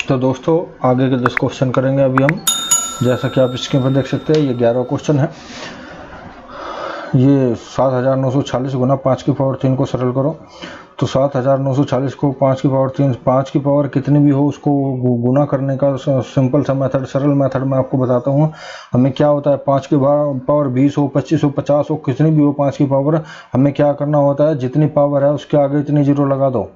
तो दोस्तों आगे के 10 क्वेश्चन करेंगे अभी हम। जैसा कि आप स्क्रीन पर देख सकते हैं ये 11वां क्वेश्चन है। ये 7946 गुना 5 की पावर 3 को सरल करो। तो 7946 को 5 की पावर 3, 5 की पावर कितनी भी हो उसको गुना करने का सिंपल सा मेथड, सरल मेथड मैं आपको बताता हूँ। हमें क्या होता है, 5 की पावर 20 हो, 25 हो, 50 हो, कितनी भी हो 5 की पावर, हमें क्या करना होता है, जितनी पावर है उसके आगे इतनी जीरो लगा दो।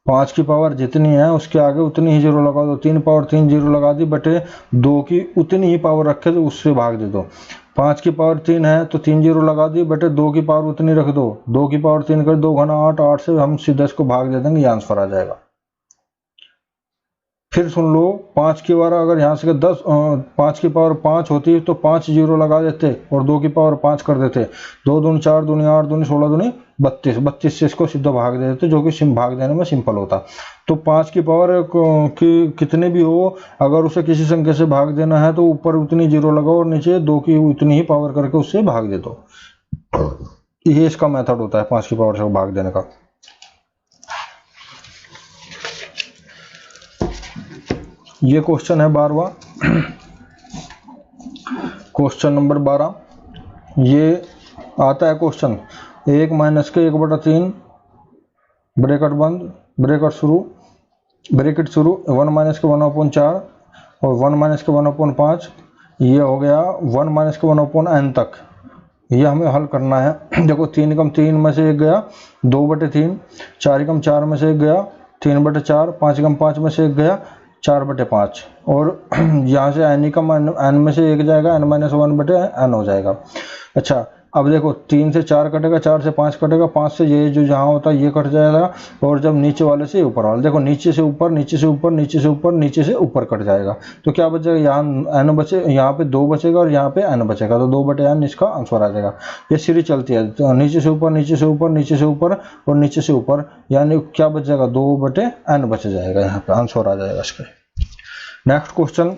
5 की पावर जितनी है उसके आगे उतनी ही जीरो लगा दो। 3 पावर 3 जीरो लगा दी, बटे 2 की उतनी ही पावर रखे तो उससे भाग दे दो। 5 की पावर 3 है तो 3 जीरो लगा दी, बटे 2 की पावर उतनी रख दो। 2 की पावर 3 कर 2 घना 8, 8 से हम सीधे इसको भाग दे देंगे, ये आंसर आ जाएगा। फिर सुन लो, 5 की पावर अगर यहाँ से 5 की पावर 5 होती तो 5 जीरो लगा देते और 2 की पावर 5 कर देते। 2 दूनी 4 दूनी 8 दूनी 16 दूनी 32, 32 से इसको सीधा भाग दे देते, जो कि भाग देने में सिंपल होता। तो 5 की पावर की कितने भी हो, अगर उसे किसी संख्या से भाग देना है तो ऊपर उतनी जीरो लगाओ और नीचे 2 की उतनी ही पावर करके उससे भाग दे दो। ये इसका मेथड होता है 5 की पावर से भाग देने का। ये क्वेश्चन है 12वां, क्वेश्चन नंबर 12। ये आता है क्वेश्चन 1 माइनस के 1/3 ब्रैकेट बंद ब्रैकेट शुरू 1 माइनस के 1/4 और 1 माइनस के 1/5। ये हो गया 1 माइनस के 1/n तक। ये हमें हल करना है। देखो 3 कम 3 में से 1 गया 2/3, 4 कम 4 में से 1 गया 3/4, 5 कम 5 में से 1 गया 4/5 और यहाँ से n कम n में से 1 जाएगा, n-1/n हो जाएगा। अच्छा अब देखो 3 से 4 कटेगा, 4 से 5 कटेगा, 5 से ये जो जहाँ होता है ये कट जाएगा और जब नीचे वाले से ऊपर वाले, देखो नीचे से ऊपर नीचे से ऊपर नीचे से ऊपर नीचे से ऊपर कट जाएगा। तो क्या बचेगा, यहाँ n बचे, यहाँ पे 2 बचेगा और यहाँ पे n बचेगा, तो 2/n इसका आंसर आ जाएगा। ये सीरीज चलती है, तो नीचे से ऊपर नीचे से ऊपर नीचे से ऊपर और नीचे से ऊपर, यानी क्या बच जाएगा, 2/n बच जाएगा, यहाँ पे आंसर आ जाएगा इसका। नेक्स्ट क्वेश्चन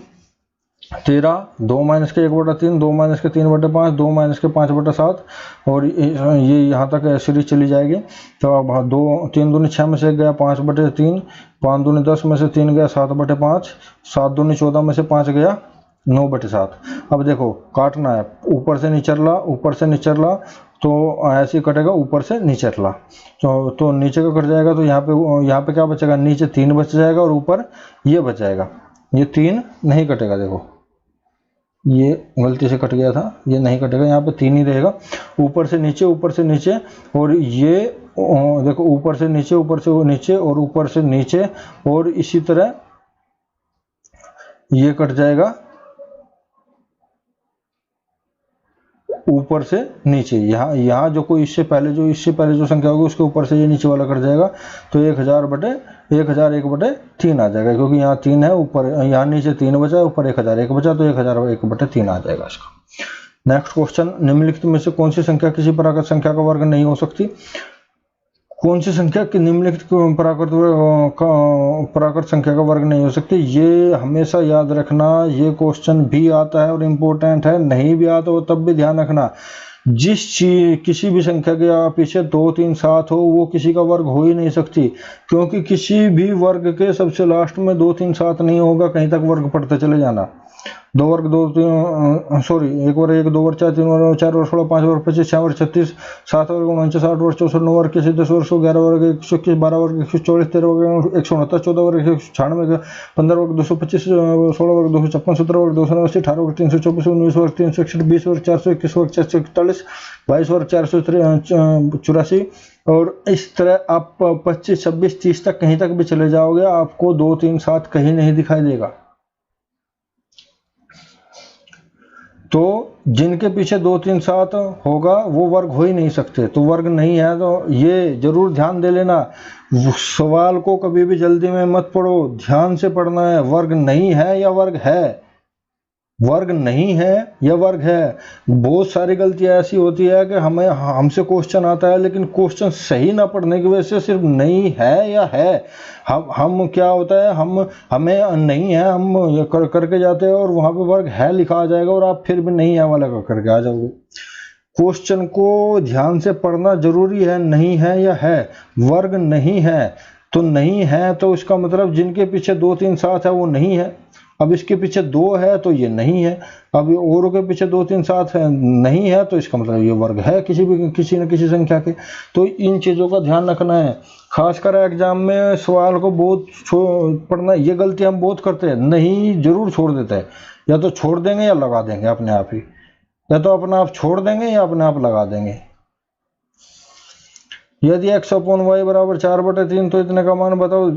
13, 2 माइनस के 1/3, 2 माइनस के 3/5, 2 माइनस के 5/7 और ये यहाँ तक सीरीज चली जाएगी। तो अब 3 दूनी 6 में से 1 गया 5/3, 5 दूनी 10 में से 3 गया 7/5, 7 दूनी 14 में से 5 गया 9/7। अब देखो काटना है, ऊपर से निचरला ऊपर से निचरला, तो ऐसे कटेगा ऊपर से निचरला, तो नीचे का कट जाएगा, तो यहाँ पे क्या बचेगा, नीचे 3 बच जाएगा और ऊपर ये बच जाएगा। ये 3 नहीं कटेगा, देखो ये गलती से कट गया था, ये नहीं कटेगा, यहाँ पे 3 ही रहेगा। ऊपर से नीचे और ये देखो ऊपर से नीचे और ऊपर से नीचे और इसी तरह ये कट जाएगा ऊपर से नीचे। यहाँ जो कोई इससे पहले जो संख्या होगी उसके ऊपर से ये नीचे वाला कट जाएगा, तो 1001/3 आ जाएगा, क्योंकि यहाँ 3 है, ऊपर यहाँ नीचे 3 बचा, ऊपर 1001 बचा, तो 1001/3 आ जाएगा इसका। नेक्स्ट क्वेश्चन, निम्नलिखित में से कौन सी संख्या किसी प्राकृत संख्या का वर्ग नहीं हो सकती। कौन सी संख्या की निम्नलिखित प्राकृत संख्या का वर्ग नहीं हो सकती। ये हमेशा याद रखना, ये क्वेश्चन भी आता है और इम्पोर्टेंट है, नहीं भी आता हो तब भी ध्यान रखना। किसी भी संख्या के पीछे 2, 3, 7 हो, वो किसी का वर्ग हो ही नहीं सकती, क्योंकि किसी भी वर्ग के सबसे लास्ट में 2, 3, 7 नहीं होगा, कहीं तक वर्ग पढ़ते चले जाना। 2 वर्ग 2 3 सॉरी 1 वर्ग 1, 2 वर्ग 4, 3 वर्ग 4 वर्ग 16, 5 वर्ग 25, 6 वर्ग 36, 7 वर्ग 49, 8 वर्ग 64, 9 वर्ग 10 वर्ग 11 वर्ग 121, 12 वर्ग 124, 13 वर्ग 169, 14 वर्ग 196, 15 वर्ग 225, 16 वर्ग 256, 17 वर्ग 289, 18 वर्ग 324, 19 वर्ग 361, 20 वर्ग 421 वर्ग 441, 22 वर्ग 484 और इस तरह आप 25, 26, 30 तक कहीं तक भी चले जाओगे, आपको 2, 3, 7 कहीं नहीं दिखाई देगा। तो जिनके पीछे 2, 3, 7 होगा वो वर्ग हो ही नहीं सकते, तो वर्ग नहीं है। तो ये जरूर ध्यान दे लेना, सवाल को कभी भी जल्दी में मत पढ़ो, ध्यान से पढ़ना है। वर्ग नहीं है या वर्ग है, वर्ग नहीं है या वर्ग है। बहुत सारी गलतियां ऐसी होती है कि हमसे क्वेश्चन आता है, लेकिन क्वेश्चन सही ना पढ़ने की वजह से सिर्फ नहीं है या है, हम क्या होता है, हमें नहीं है, हम करके जाते हैं और वहां पे वर्ग है लिखा आ जाएगा और आप फिर भी नहीं है वाला करके आ जाओगे। क्वेश्चन को ध्यान से पढ़ना जरूरी है, नहीं है या है, वर्ग नहीं है। तो नहीं है तो इसका मतलब जिनके पीछे 2 3 7 है वो नहीं है। अब इसके पीछे 2 है तो ये नहीं है। अब औरों के पीछे 2 3 7 है नहीं है तो इसका मतलब ये वर्ग है किसी न किसी संख्या के। तो इन चीज़ों का ध्यान रखना है, खासकर एग्जाम में सवाल को बहुत पढ़ना। ये गलती हम बहुत करते हैं, नहीं जरूर छोड़ देते हैं, या तो छोड़ देंगे या लगा देंगे अपने आप ही, या तो अपने आप छोड़ देंगे या अपने आप लगा देंगे। यदि x अपॉन वाई बराबर 4/3 तो इतने का मान बताओ।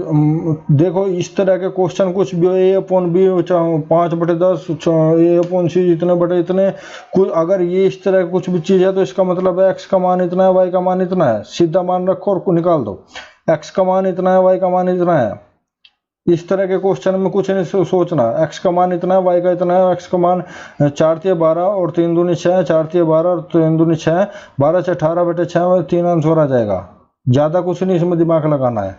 देखो इस तरह के क्वेश्चन कुछ भी हो, a upon B 5/10, a upon C इतने बटे इतने, अगर ये इस तरह कुछ भी चीज़ है तो इसका मतलब है x का मान इतना है, y का मान इतना है, सीधा मान रखो और निकाल दो। x का मान इतना है, y का मान इतना है। इस तरह के क्वेश्चन में कुछ नहीं सोचना, x का मान इतना है, y का इतना है। x का मान 4×12 और 3×2 6, 4×12 और 3×2 6, 12 से 18/6 में 3 आंसर आ जाएगा। ज़्यादा कुछ नहीं इसमें दिमाग लगाना है।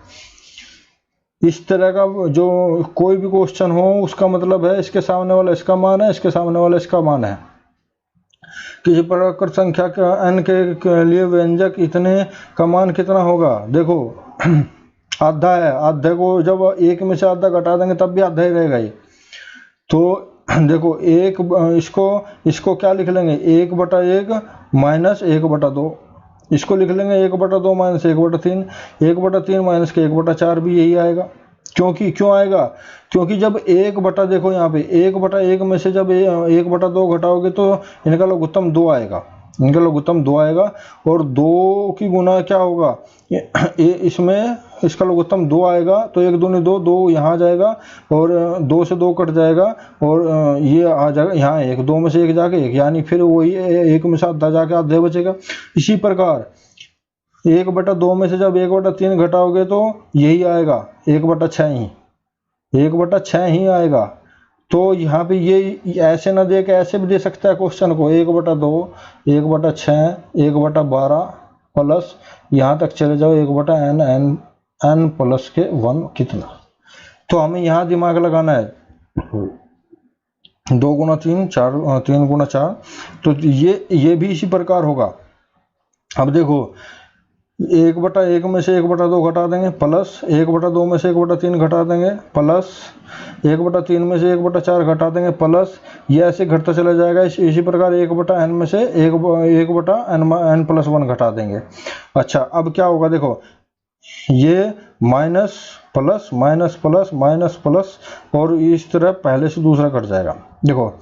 इस तरह का जो कोई भी क्वेश्चन हो उसका मतलब है इसके सामने वाला इसका मान है, इसके सामने वाला इसका मान है। किसी प्रकार संख्या का n के लिए व्यंजक इतने का मान कितना होगा। देखो आधा है, आधे को जब एक में से आधा घटा देंगे तब भी आधा ही रहेगा ये। तो देखो एक इसको क्या लिख लेंगे, 1/1 माइनस 1/2, इसको लिख लेंगे 1/2 माइनस 1/3, 1/3 माइनस के 1/4 भी यही आएगा। क्यों आएगा, क्योंकि जब 1 देखो यहाँ पे 1/1 में से जब 1/2 घटाओगे तो इनका लघुत्तम 2 आएगा, इनका लघुत्तम 2 आएगा। और 2 की गुना क्या होगा, इसमें इसका लघुत्तम 2 आएगा तो 1 दूनी 2, 2 यहाँ जाएगा और 2 से 2 कट जाएगा और ये आ जाएगा यहाँ 1, 2 में से 1 जाके 1, यानी फिर वही 1 में से आधा जाके आधे बचेगा। इसी प्रकार 1/2 में से जब 1/3 घटाओगे तो यही आएगा 1/6 ही, 1/6 ही आएगा। तो यहाँ पे ये ऐसे ना दे के ऐसे भी दे सकता है क्वेश्चन को, 1/2, 1/6, 1/12 प्लस यहाँ तक चले जाओ 1/n, n प्लस के 1 कितना। तो हमें यहाँ दिमाग लगाना है 2 गुना 3 4, 3 गुना 4, तो ये भी इसी प्रकार होगा। अब देखो 1/1 में से 1/2 घटा देंगे, प्लस 1/2 में से 1/3 घटा देंगे, प्लस 1/3 में से 1/4 घटा देंगे, प्लस ये ऐसे घटता चला जाएगा। इसी प्रकार 1/n में से 1/n प्लस 1 घटा देंगे। अच्छा अब क्या होगा, देखो ये minus plus minus plus minus plus और इस तरह पहले से दूसरा कट जाएगा। देखो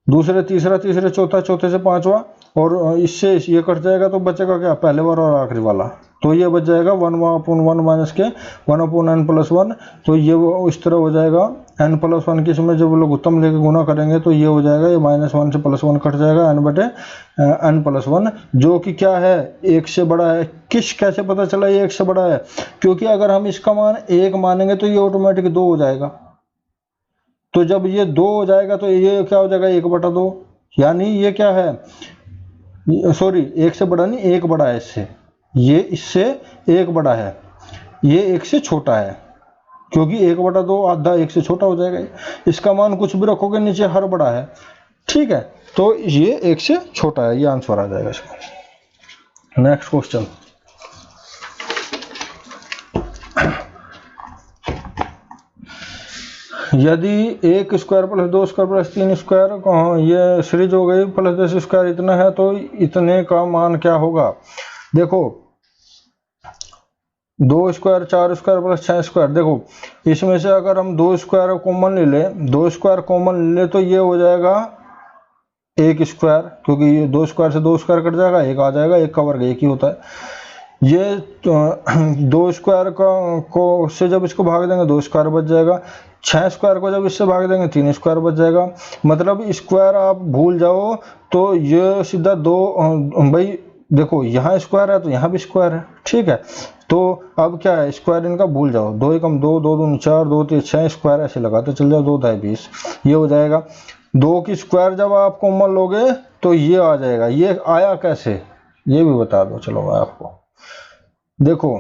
दूसरे तीसरा, तीसरे चौथा, चौथे से पांचवा और इससे ये कट जाएगा तो बचेगा क्या, पहले वाला और आखिरी वाला। तो ये बच जाएगा 1/1 माइनस के 1/n प्लस 1। तो ये इस तरह हो जाएगा n प्लस 1 के इसमें जब लोग उत्तम लेके गुना करेंगे तो ये हो जाएगा, ये -1 से +1 कट जाएगा n प्लस 1, जो कि क्या है 1 से बड़ा है। कैसे पता चला ये 1 से बड़ा है, क्योंकि अगर हम इसका मान 1 मानेंगे तो ये ऑटोमेटिक 2 हो जाएगा। तो जब ये 2 हो जाएगा तो ये क्या हो जाएगा 1/2, यानी ये क्या है, सॉरी 1 से बड़ा नहीं, 1 बड़ा है इससे, ये इससे 1 बड़ा है, ये 1 से छोटा है, क्योंकि 1/2 आधा 1 से छोटा हो जाएगा। इसका मान कुछ भी रखोगे नीचे हर बड़ा है, ठीक है, तो ये 1 से छोटा है, ये आंसर आ जाएगा इसका। नेक्स्ट क्वेश्चन, यदि 1 square plus 2 square plus 3 square ये सीरीज हो गई प्लस 10 स्क्वायर इतना है तो इतने का मान क्या होगा। देखो 2 स्क्वायर 4 स्क्वायर प्लस 6 स्क्वायर, देखो इसमें से अगर हम 2 स्क्वायर कॉमन ले ले, 2 स्क्वायर कॉमन ले ले तो ये हो जाएगा 1 स्क्वायर, क्योंकि ये 2 स्क्वायर से 2 स्क्वायर कट जाएगा, 1 आ जाएगा, 1 का वर्ग 1 ही होता है। ये 2 स्क्वायर को से जब इसको भाग देंगे 2 स्क्वायर बच जाएगा, 6 स्क्वायर को जब इससे भाग देंगे 3 स्क्वायर बच जाएगा। मतलब स्क्वायर आप भूल जाओ तो ये सीधा 2, भाई देखो यहाँ स्क्वायर है तो यहाँ भी स्क्वायर है, ठीक है। तो अब क्या है, स्क्वायर इनका भूल जाओ, 2 एकम 2, 2 दूनी 4, 2 3 6 स्क्वायर ऐसे लगाते चल जाओ, 2 × 20 ये हो जाएगा। 2 की स्क्वायर जब आप कॉमन लोगे तो ये आ जाएगा। ये आया कैसे ये भी बता दो, चलो मैं आपको, देखो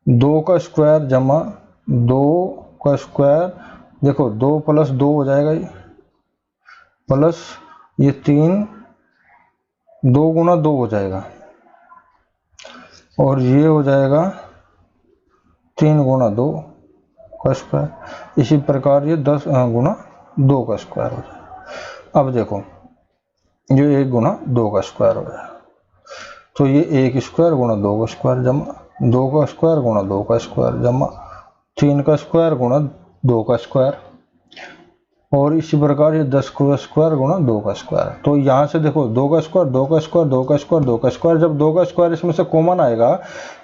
2 का स्क्वायर जमा 2 का स्क्वायर, देखो 2 प्लस 2 हो जाएगा, ये प्लस ये 3, 2 गुना 2 हो जाएगा, और ये हो जाएगा 3 गुणा 2 का स्क्वायर। इसी प्रकार ये 10 गुणा 2 का स्क्वायर हो जाएगा। अब देखो ये 1 गुणा 2 का स्क्वायर हो जाएगा, तो ये 1 स्क्वायर गुणा 2 का स्क्वायर जमा 2 का स्क्वायर गुणा 2 का स्क्वायर जमा 3 का स्क्वायर गुणा 2 का स्क्वायर, और इसी प्रकार ये 10 का स्क्वायर गुणा 2 का स्क्वायर। तो यहाँ से देखो 2 का स्क्वायर 2 का स्क्वायर 2 का स्क्वायर 2 का स्क्वायर, जब 2 का स्क्वायर इसमें से कॉमन आएगा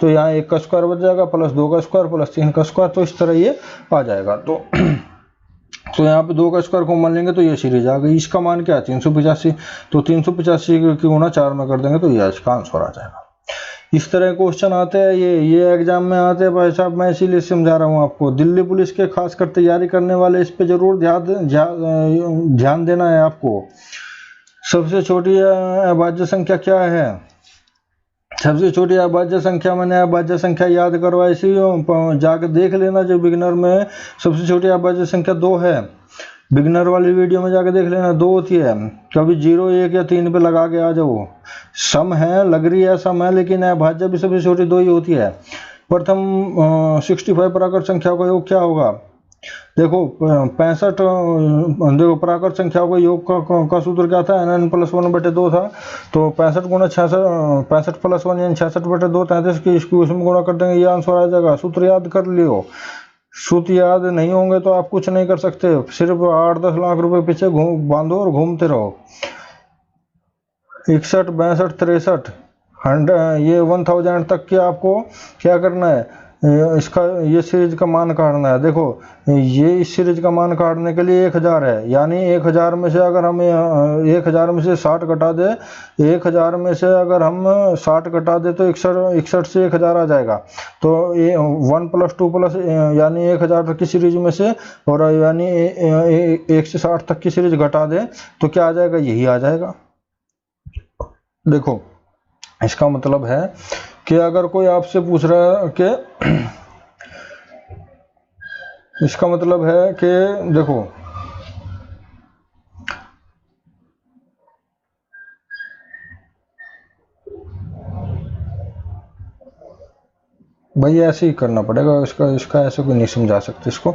तो यहाँ 1 का स्क्वायर बच जाएगा प्लस 2 का स्क्वायर प्लस 3 का स्क्वायर, तो इस तरह ये आ जाएगा। तो यहाँ पे 2 का स्क्वायर कॉमन लेंगे तो ये सीरीज आ गई। इसका मान क्या है 385, तो 385 की गुणा 4 में कर देंगे तो ये इसका आंसर आ जाएगा। इस तरह क्वेश्चन आते हैं, ये एग्जाम में आते हैं भाई साहब। मैं इसीलिए समझा रहा हूँ आपको, दिल्ली पुलिस के खासकर तैयारी करने वाले इस पे जरूर ध्यान देना है आपको। सबसे छोटी अभाज्य संख्या क्या है? सबसे छोटी अभाज्य संख्या, मैंने अभाज्य संख्या याद करवाई इसी, जाके देख लेना जो बिगिनर में सबसे छोटी अभाज्य संख्या 2 है। बिगिनर वाली वीडियो में जाके देख लेना 2 होती है। कभी 0, 1 या 3 पे लगा के आ जाओ। सम है, लग रही है सम है, लेकिन अभाज्य भी सबसे छोटी 2 ही होती है। प्रथम 65 प्राकृत संख्या का योग क्या होगा? देखो 65, देखो प्राकृत संख्या का योग का सूत्र क्या था? n + 1/2 था। तो 65 गुणा 66, 65 + 1 यानी 66/2, 33 की इसको उसमें गुणा कर देंगे, ये आंसर आ जाएगा। सूत्र याद कर लियो। सूत्र याद नहीं होंगे तो आप कुछ नहीं कर सकते, सिर्फ 8-10 लाख रुपए पीछे बांधो और घूमते रहो। 61, 62, 63, 100, ये 1000 तक के आपको क्या करना है? इसका ये सीरीज का मान काटना है। देखो ये इस सीरीज का मान काटने के लिए 1000 है, यानी 1000 में से अगर हम 1000 में से 60 घटा दे, 1000 में से अगर हम 60 घटा दे तो 61 से 1000 आ जाएगा। तो ये 1 + 2 प्लस यानी 1000 तक की सीरीज में से, और यानी 1 से 60 तक की सीरीज घटा दे तो क्या आ जाएगा? यही आ जाएगा। देखो इसका मतलब है कि अगर कोई आपसे पूछ रहा है कि इसका मतलब है कि देखो भाई ऐसे ही करना पड़ेगा, इसका ऐसे कोई नहीं समझा सकते इसको।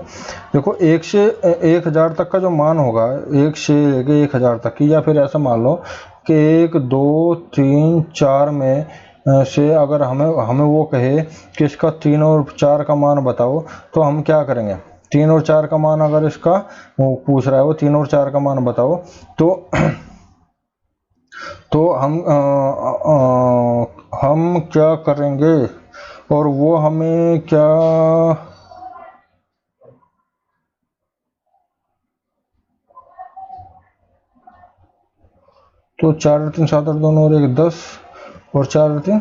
देखो 1 से 1000 तक का जो मान होगा, 1 से लेके 1000 तक की, या फिर ऐसा मान लो कि 1, 2, 3, 4 में से अगर हमें वो कहे कि इसका 3 और 4 का मान बताओ, तो हम क्या करेंगे? 3 और 4 का मान अगर इसका वो पूछ रहा है, वो 3 और 4 का मान बताओ, तो हम क्या करेंगे? और वो हमें क्या, तो 4 और 3 7 और 2 और 1 10 और 4 और 3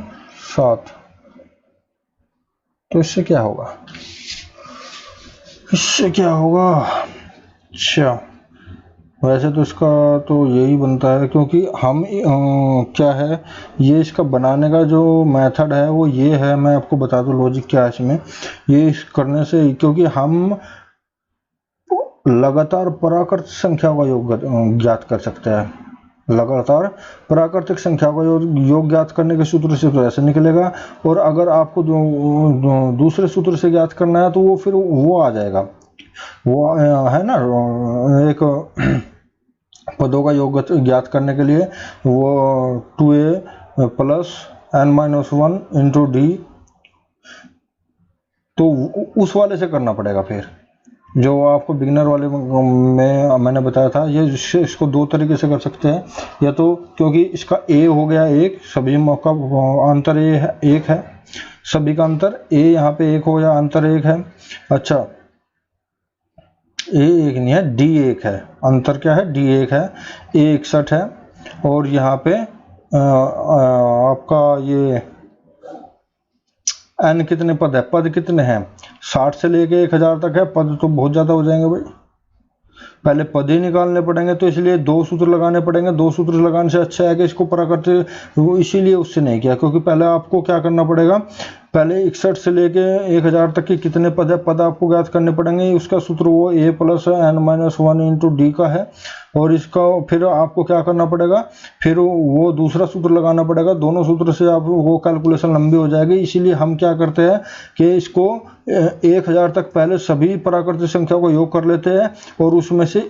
7। तो इससे क्या होगा? इससे क्या होगा? अच्छा वैसे तो इसका तो यही बनता है, क्योंकि हम क्या है, ये इसका बनाने का जो मेथड है वो ये है। मैं आपको बता दूं लॉजिक क्या है इसमें। ये करने से, क्योंकि हम लगातार प्राकृतिक संख्या का योग ज्ञात कर सकते हैं। लगातार प्राकृतिक संख्या का योग ज्ञात करने के सूत्र से तो ऐसे निकलेगा, और अगर आपको दूसरे सूत्र से ज्ञात करना है तो वो फिर वो आ जाएगा, वो है ना एक पदों का योग ज्ञात करने के लिए वो 2a + n-1 × d, तो उस वाले से करना पड़ेगा। फिर जो आपको बिगिनर वाले में मैंने बताया था, ये इसको 2 तरीके से कर सकते हैं। या तो क्योंकि इसका a हो गया 1, सभी का अंतर 1 है, सभी का अंतर a यहाँ पे 1 हो गया, अंतर 1 है। अच्छा a 1 नहीं है, d 1 है, अंतर क्या है? d 1 है, a 61 है, और यहाँ पे आपका ये n कितने पद है? पद कितने हैं? 60 से लेके 1000 तक है। पद तो बहुत ज़्यादा हो जाएंगे भाई, पहले पद ही निकालने पड़ेंगे, तो इसलिए 2 सूत्र लगाने पड़ेंगे। 2 सूत्र लगाने से अच्छा है कि इसको प्राकृतिक, इसीलिए उससे नहीं किया, क्योंकि पहले आपको क्या करना पड़ेगा? पहले 61 से लेके 1000 तक के कितने पद है, पद आपको ज्ञात करने पड़ेंगे। उसका सूत्र वो a plus n-1 into D का है। और इसका फिर आपको क्या करना पड़ेगा, फिर वो दूसरा सूत्र लगाना पड़ेगा। दोनों सूत्र से आप वो कैलकुलेशन लंबी हो जाएगी। इसीलिए हम क्या करते हैं कि इसको 1000 तक पहले सभी प्राकृतिक संख्या को योग कर लेते हैं और उसमें से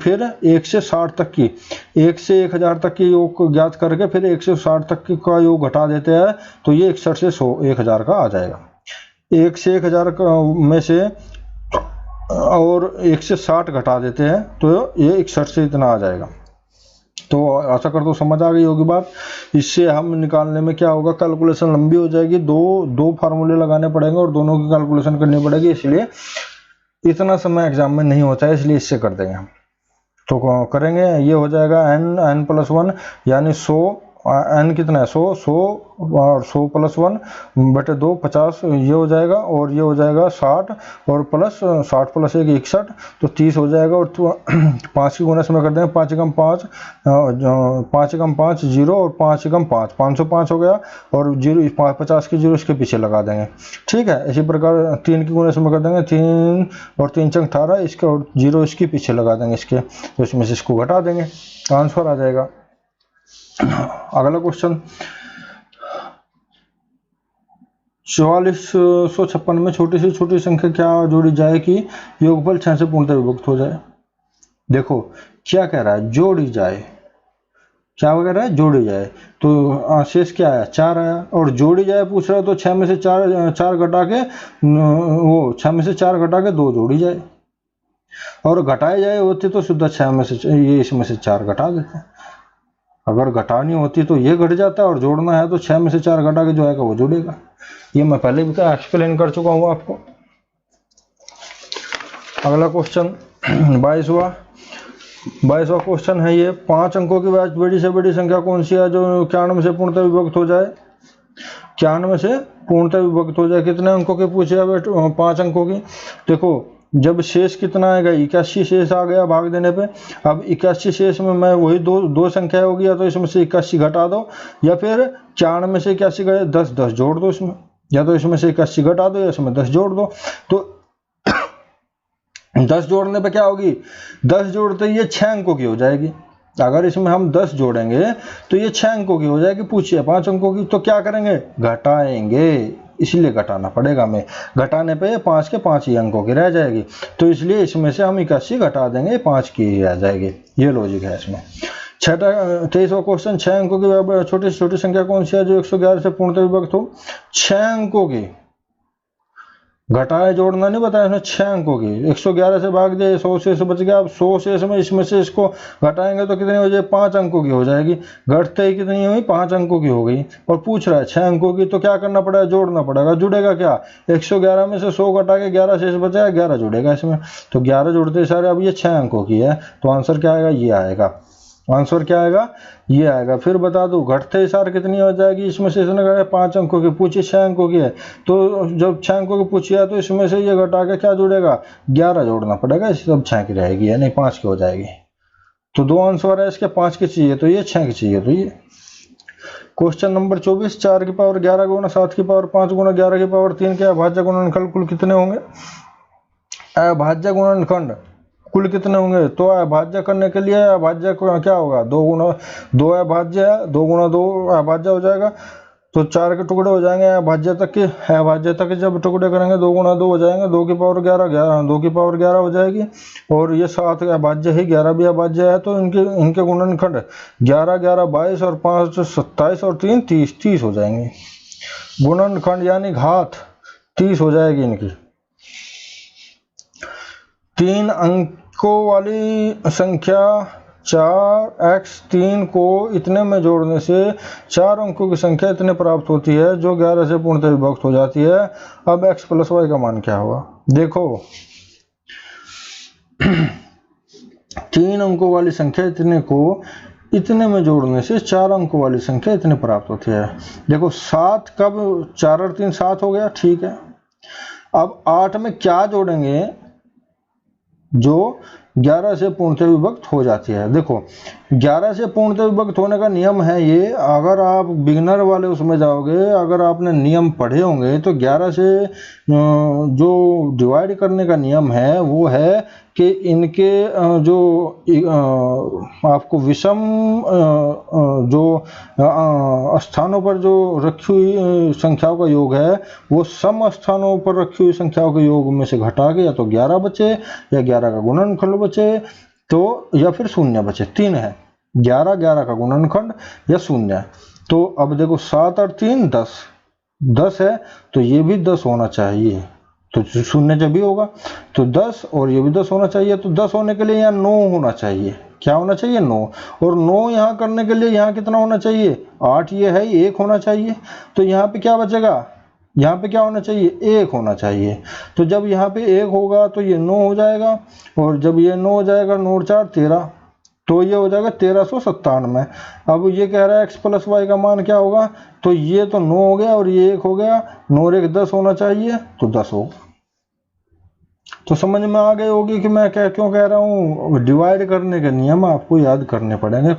फिर 1 से 60 तक की, 1 से 1000 तक की योग को ज्ञात करके फिर 1 से 60 तक का योग घटा देते हैं। तो ये 61 से 1000 का आ जाएगा। 1 से 1000 में से और 1 से 60 घटा देते हैं तो ये 61 से इतना आ जाएगा। तो आशा करता हूँ समझ आ गई होगी बात। इससे हम निकालने में क्या होगा, कैलकुलेशन लंबी हो जाएगी। दो फार्मूले लगाने पड़ेंगे और दोनों की कैलकुलेशन करनी पड़ेगी, इसलिए इतना समय एग्जाम में नहीं होता है, इसलिए इससे कर देंगे हम। तो करेंगे, ये हो जाएगा n+1 यानी 100, n कितना है 100 और 100 + 1 बटे 2 50 ये हो जाएगा। और ये हो जाएगा 60 और प्लस 60 + 1 61 तो 30 हो जाएगा। और 5 की गुणा में कर देंगे, 5 × 5 5 × 5 0 और 5 × 5 505 हो गया। और 50 की 0 इसके पीछे लगा देंगे, ठीक है। इसी प्रकार 3 की गुणा में कर देंगे, 3 और 3 × 18 इसके और 0 इसके पीछे लगा देंगे इसके, तो इसमें से इसको घटा देंगे, आंसर आ जाएगा। अगला क्वेश्चन 4456 में छोटी से छोटी संख्या क्या जोड़ी जाए कि योगफल 6 से पूर्णतः विभक्त हो जाए। देखो क्या कह रहा है, जोड़ी जाए, क्या कह रहा है, जोड़ी जाए। तो शेष क्या आया, 4 आया। और जोड़ी जाए पूछ रहा है तो 6 में से 4 घटा के वो 6 में से 4 घटा के 2 जोड़ी जाए। और घटाए जाए होती तो सीधा 6 में से ये इसमें से 4 घटा देते हैं। अगर घटानी होती तो ये घट जाता है और जोड़ना है तो 6 में से 4 घटा के जो आएगा वो जुड़ेगा। ये मैं पहले भी एक्सप्लेन कर चुका हूँ आपको। अगला क्वेश्चन 22वां क्वेश्चन है ये। 5 अंकों की बड़ी से बड़ी संख्या कौन सी है जो 91 से पूर्णतः विभक्त हो जाए। 91 से पूर्णतः विभक्त हो जाए। कितने अंकों के पूछे है, 5 अंकों की। देखो जब शेष कितना आएगा, 81 शेष आ गया भाग देने पे। अब 81 शेष में मैं वही दो संख्या होगी, या तो इसमें से 81 घटा दो या फिर 94 में से 81 गए 10 जोड़ दो इसमें, या तो इसमें से 81 घटा दो या इसमें 10 जोड़ दो। तो 10 जोड़ने पे क्या होगी, 10 जोड़ते ये 6 अंकों की हो जाएगी। अगर इसमें हम 10 जोड़ेंगे तो ये 6 अंकों की हो जाएगी। पूछिए 5 अंकों की, तो क्या करेंगे, घटाएंगे, इसलिए घटाना पड़ेगा हमें। घटाने पे ये 5 के 5 ही अंकों की रह जाएगी, तो इसलिए इसमें से हम 81 घटा देंगे, 5 की ही रह जाएगी। ये लॉजिक है इसमें। 23वां क्वेश्चन 6 अंकों की छोटी से छोटी संख्या कौन सी है जो 111 से पूर्णतः विभक्त हो। 6 अंकों की, घटाए जोड़ना नहीं बताया इसमें, 6 अंकों की। 111 से भाग दिया, 100 शेष बच गया। अब 100 शेष में इसमें से इसको घटाएंगे तो कितनी हो जाए, 5 अंकों की हो जाएगी। घटते ही कितनी हुई, 5 अंकों की हो गई। और पूछ रहा है 6 अंकों की, तो क्या करना पड़ेगा, जोड़ना पड़ेगा। जुड़ेगा क्या, 111 में से 100 घटा के 11 शेष बचेगा, 11 जुड़ेगा इसमें। तो 11 जुड़ते सारे। अब ये 6 अंकों की है, तो आंसर क्या आएगा, ये आएगा। आंसर क्या आएगा, ये आएगा। फिर बता दो घटते ही सार कितनी हो जाएगी, इसमें से इसने घटा 5 अंकों की, पूछी 6 अंकों की है। तो जब 6 अंकों की पूछी है तो इसमें से ये घटा के क्या जुड़ेगा, 11 जोड़ना पड़ेगा। इस सब 6 की रहेगी, यानी 5 की हो जाएगी। तो 2 आंसर है इसके, 5 की चाहिए तो ये, 6 की चाहिए तो ये। क्वेश्चन नंबर 24 4 की पावर 11 गुना 7 की पावर 5 गुना 11 की पावर 3 के अभाज्य गुणनखंड कुल कितने होंगे। अभाज्य गुणनखंड कुल कितने होंगे, तो अभाज्य करने के लिए अभाज्य क्या होगा, 2 गुना 2 अभाज्य है, 2 गुना 2 अभाज्य हो जाएगा। तो 4 के टुकड़े हो जाएंगे अभाज्य तक के। अभाज्य तक के जब टुकड़े करेंगे 2 गुना 2 हो जाएंगे, 2 की पावर 11 2 की पावर 11 हो जाएगी। और ये 7 अभाज्य है, 11 भी अभाज्य है, तो इनके गुणनखंड 11 11 22 और 5 27 और 3 30 हो जाएंगे। गुणनखंड यानी घात 30 हो जाएगी इनकी। 3 अंकों वाली संख्या 4x3 को इतने में जोड़ने से 4 अंकों की संख्या इतने प्राप्त होती है जो 11 से पूर्णतः विभक्त हो जाती है। अब x + y का मान क्या होगा। देखो 3 अंकों वाली संख्या इतने को इतने में जोड़ने से 4 अंकों वाली संख्या इतने प्राप्त होती है। देखो 7 कब, 4 और 3 7 हो गया, ठीक है। अब 8 में क्या जोड़ेंगे जो 11 से पूर्णतः विभक्त हो जाती है। देखो 11 से पूर्णतः विभक्त होने का नियम है ये, अगर आप बिगिनर वाले उसमें जाओगे, अगर आपने नियम पढ़े होंगे तो 11 से जो डिवाइड करने का नियम है वो है कि इनके जो आपको विषम जो स्थानों पर जो रखी हुई संख्याओं का योग है वो सम स्थानों पर रखी हुई संख्याओं के योग में से घटा के या तो 11 बचे या 11 का गुणनखंड बचे तो या फिर शून्य बचे। 3 है, 11 11 का गुणनखंड या शून्य। तो अब देखो 7 और 3 10, 10 है तो ये भी 10 होना चाहिए, तो शून्य जब भी होगा तो 10 और ये भी 10 होना चाहिए। तो 10 होने के लिए यहाँ 9 होना चाहिए। क्या होना चाहिए? 9। और 9 यहाँ करने के लिए यहाँ कितना होना चाहिए? 8 ये है, 1 होना चाहिए। तो यहाँ पे क्या बचेगा? यहाँ पे क्या होना चाहिए? 1 होना चाहिए। तो जब यहाँ पे 1 होगा तो ये 9 हो जाएगा, और जब ये 9 हो जाएगा 9 और 4 13, तो ये हो जाएगा 1397। अब ये कह रहा है x प्लस वाई का मान क्या होगा, तो ये तो 9 हो गया और ये 1 हो गया, 9 और 1 10 होना चाहिए, तो 10 होगा। तो समझ में आ गई होगी कि मैं क्यों कह रहा हूँ डिवाइड करने के नियम आपको याद करने पड़ेंगे।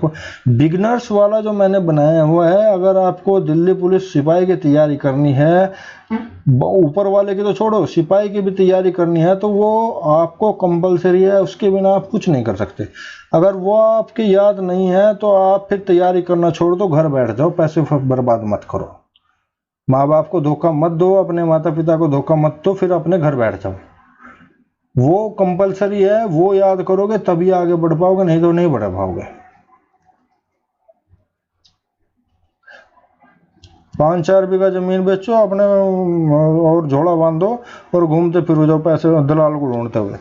बिगनर्स वाला जो मैंने बनाया हुआ है, अगर आपको दिल्ली पुलिस सिपाही की तैयारी करनी है, ऊपर वाले की तो छोड़ो, सिपाही की भी तैयारी करनी है, तो वो आपको कंपलसरी है, उसके बिना आप कुछ नहीं कर सकते। अगर वो आपकी याद नहीं है तो आप फिर तैयारी करना छोड़ दो, घर बैठ जाओ, पैसे बर्बाद मत करो, माँ बाप को धोखा मत दो, अपने माता पिता को धोखा मत दो, फिर अपने घर बैठ जाओ। वो कंपलसरी है, वो याद करोगे तभी आगे बढ़ पाओगे, नहीं तो नहीं बढ़ पाओगे। 5-4 बीघा जमीन बेचो अपने और झोला बांधो और घूमते फिरो जाओ पैसे दलाल को ढूंढते हुए।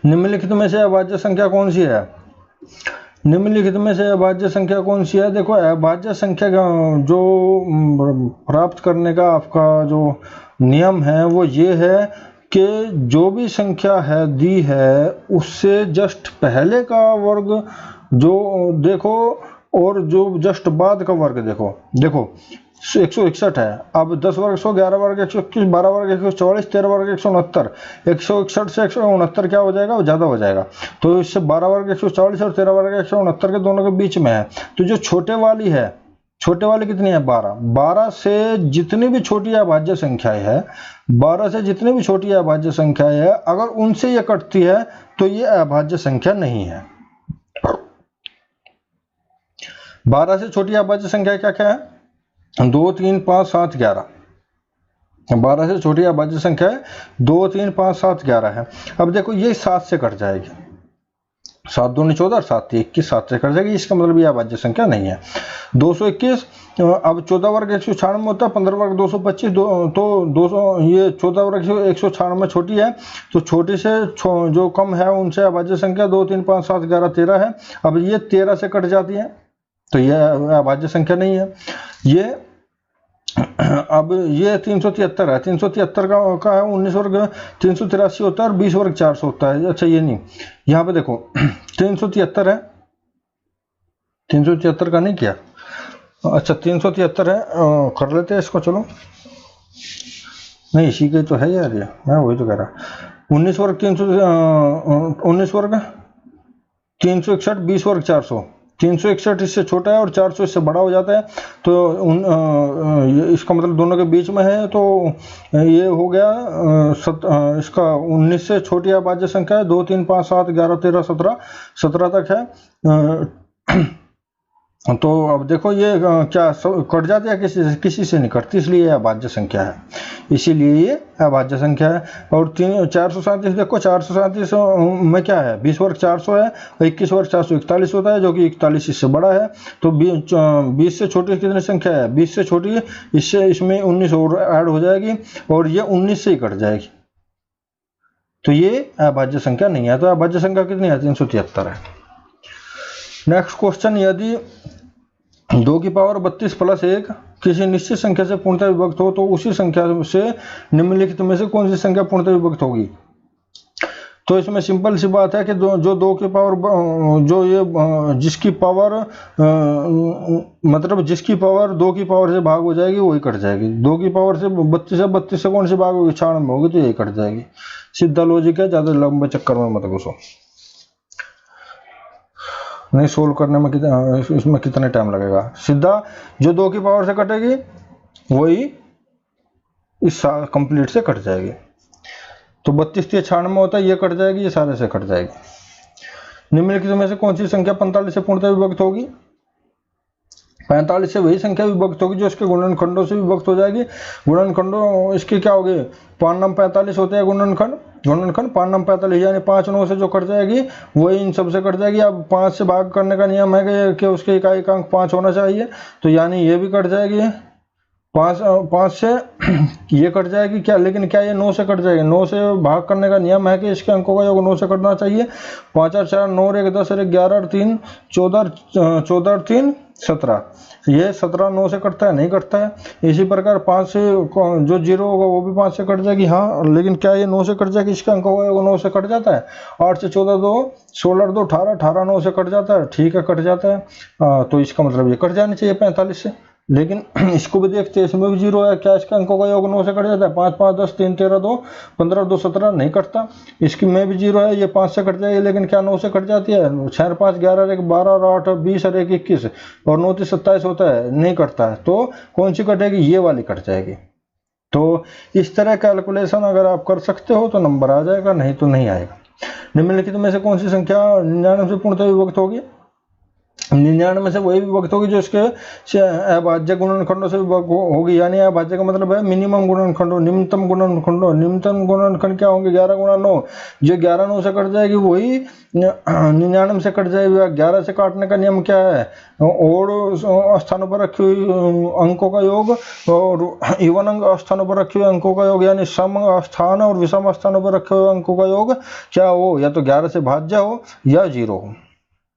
निम्नलिखित में से अभाज्य संख्या कौन सी है? निम्नलिखित में से अभाज्य संख्या कौन सी है? देखो अभाज्य संख्या जो प्राप्त करने का आपका जो नियम है वो ये है कि जो भी संख्या है दी है उससे जस्ट पहले का वर्ग जो देखो और जो जस्ट बाद का वर्ग देखो। देखो 161 है, अब 10 वर्ग 100, 11 वर्ग 121, 12 वर्ग 144, 13 वर्ग 169, 161 से 169 क्या हो जाएगा? वो ज़्यादा हो जाएगा, तो इससे 12 वर्ग 144 और 13 वर्ग 169 के दोनों के बीच में है। तो जो छोटे वाली है, छोटे वाली कितनी है? 12। 12 से जितनी भी छोटी अभाज्य संख्याएं है, 12 से जितनी भी छोटी अभाज्य संख्याएं है, अगर उनसे ये कटती है तो ये अभाज्य संख्या नहीं है। 12 से छोटी अभाज्य संख्या क्या क्या है? 2 3 5 7 11। 12 से छोटी अभाज्य संख्या है 2 3 5 7 11 है। अब देखो ये 7 से कट जाएगी, 7 दूनी 14, 7 21, 7 से कट जाएगी, इसका मतलब ये अभाज्य संख्या नहीं है। 221, अब 14 वर्ग 196 होता है, 15 वर्ग 225, तो 200 ये 14 वर्ग 196 छोटी है, तो छोटी से जो कम है उनसे अभाज्य संख्या 2 3 5 7 11 13 है। अब ये 13 से कट जाती है तो यह अभाज्य संख्या नहीं है। ये अब ये 373 है, 373 का है 19 वर्ग 383 होता है और 20 वर्ग 400 होता है। अच्छा ये नहीं, यहाँ पे देखो 373 है, 373 का नहीं किया, अच्छा 373 है, कर लेते हैं इसको, चलो नहीं इसी के तो है यार, ये मैं वही तो कह रहा। 19 वर्ग 19 वर्ग 361, 20 वर्ग 400, 361 इससे छोटा है और 400 इससे बड़ा हो जाता है, तो इसका मतलब दोनों के बीच में है, तो ये हो गया इसका 19 से छोटी अभाज्य संख्या है 2 3 5 7 11 13 17 तक है। तो अब देखो ये क्या कट जाती है? किसी से नहीं कटती, इसलिए यह अभाज्य संख्या है, इसीलिए ये अभाज्य संख्या है। और 437 देखो, 437 में क्या है? 20 वर्ग 400 है, 21 वर्ग 441 होता है, जो कि 41 इससे बड़ा है। तो 20 से छोटी कितनी संख्या है? 20 से छोटी, इससे इसमें 19 और ऐड हो जाएगी और ये 19 से ही कट जाएगी, तो ये अभाज्य संख्या नहीं है। तो अभाज्य संख्या कितनी है? 373 है। नेक्स्ट क्वेश्चन, यदि 2 की पावर 32 प्लस 1 किसी निश्चित संख्या से पूर्णतः विभक्त हो तो उसी संख्या से निम्नलिखित में से कौन सी संख्या पूर्णतः विभक्त होगी? तो इसमें सिंपल सी बात है कि जो 2 की पावर, जो ये जिसकी पावर मतलब जिसकी पावर 2 की पावर से भाग हो जाएगी वही कट जाएगी। 2 की पावर से 32 से कौन सी भाग होगी, 96 में होगी, तो यही कट जाएगी। सीधा लॉजिक है, ज्यादा लंबे चक्कर में मत घुसो। नहीं सोल्व करने में इसमें कितना टाइम लगेगा। सीधा जो 2 की पावर से कटेगी वही इस कंप्लीट से कट जाएगी। तो 32 से 96 होता है, ये कट जाएगी, ये सारे से कट जाएगी। निम्नलिखित में से कौन सी संख्या 45 से पूर्णतः विभक्त होगी। 45 से वही संख्या विभक्त होगी जो इसके गुणनखंडों से विभक्त हो जाएगी। गुणनखंडों इसके क्या हो गए, 5 9 45 होते हैं गुणनखंड। 5 9 45 यानी 5 9 से जो कट जाएगी वही इन सब से कट जाएगी। अब 5 से भाग करने का नियम है कि उसके इकाई का अंक 5 होना चाहिए, तो यानी ये भी कट जाएगी। 5 से ये कट जाएगी क्या, लेकिन क्या ये 9 से कट जाएगी। 9 से भाग करने का नियम है कि इसके अंकों का योग 9 से कटना चाहिए। 5 और 4 9 और 1 10 और 11 और 3 14 और 3 17। ये 17 9 से कटता है, नहीं कटता है। इसी प्रकार 5 से जो 0 होगा वो भी 5 से कट जाएगी, हाँ, लेकिन क्या ये 9 से कट जाएगी, इसके अंकों का योग 9 से कट जाता है। 8 से 14 2 16 और 2 18, 18 9 से कट जाता है, ठीक है, कट जाता है। तो इसका मतलब ये कट जानी चाहिए 45 से। लेकिन इसको भी देखते हैं, इसमें भी 0 है, क्या इसका अंकों का योग 9 से कट जाता है। 5 5 10 3 13 2 15 2 17, नहीं कटता। इसकी में भी 0 है, ये 5 से कट जाएगी, लेकिन क्या 9 से कट जाती है। 6 5 11 1 12 और 8 20 और 1 21 और 9 3 27 होता है, नहीं कटता है। तो कौन सी कटेगी, ये वाली कट जाएगी। तो इस तरह कैलकुलेशन अगर आप कर सकते हो तो नंबर आ जाएगा, नहीं तो नहीं आएगा। निम्नलिखित में से कौन सी संख्या 99 से पूर्णतः विभक्त होगी। 99 से वही विभक्त होगी जो इसके अभाज्य गुणनखंडों से विभक्त होगी। यानी अभाज्य का मतलब है मिनिमम गुणनखंडों, न्यूनतम गुणनखंडों। न्यूनतम गुणनखंड क्या होंगे, 11 गुणा 9। जो 11 9 से कट जाएगी वही 99 से कट जाएगी। 11 से काटने का नियम क्या है, और स्थानों पर रखी हुई अंकों का योग और इवन स्थानों पर रखे हुए अंकों का योग, यानी सम स्थान और विषम स्थानों पर रखे हुए अंकों का योग क्या हो, या तो 11 से भाज्य हो या 0 हो।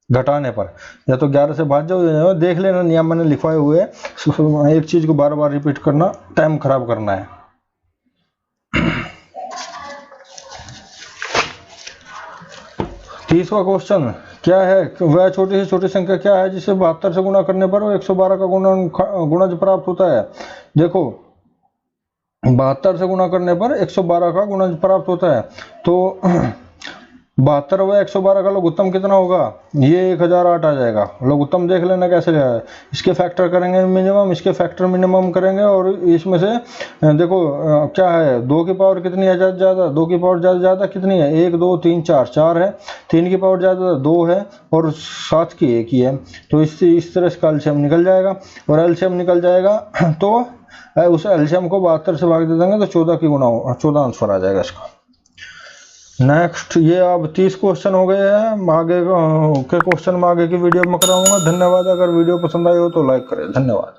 घटाने पर या तो 11 से भाज्य हो। देख लेना नियम मैंने लिखवाए हुए हैं, एक चीज को बार बार रिपीट करना, टाइम खराब करना है। 30वां क्वेश्चन क्या है, वह छोटी से छोटी संख्या क्या है जिसे 72 से गुणा करने पर 112 का गुणज प्राप्त होता है। देखो 72 से गुणा करने पर 112 का गुणज प्राप्त होता है। तो 72 व 112 का लघुत्तम कितना होगा, ये 1008 आ जाएगा। लघुत्तम देख लेना कैसे है, इसके फैक्टर करेंगे मिनिमम, इसके फैक्टर मिनिमम करेंगे, और इसमें से देखो क्या है, 2 की पावर कितनी है ज़्यादा, 2 की पावर ज़्यादा कितनी है, 1 2 3 4 4 है। 3 की पावर ज़्यादा 2 है, और 7 की 1 ही है। तो इस तरह से एलसीएम निकल जाएगा, और एलसीएम निकल जाएगा तो उस एलसीएम को 72 से भाग दे देंगे तो 14 की गुना 14 आंसर आ जाएगा इसका। नेक्स्ट, ये अब 30 क्वेश्चन हो गए हैं। आगे के क्वेश्चन में आगे की वीडियो में कराऊंगा। धन्यवाद। अगर वीडियो पसंद आई हो तो लाइक करें। धन्यवाद।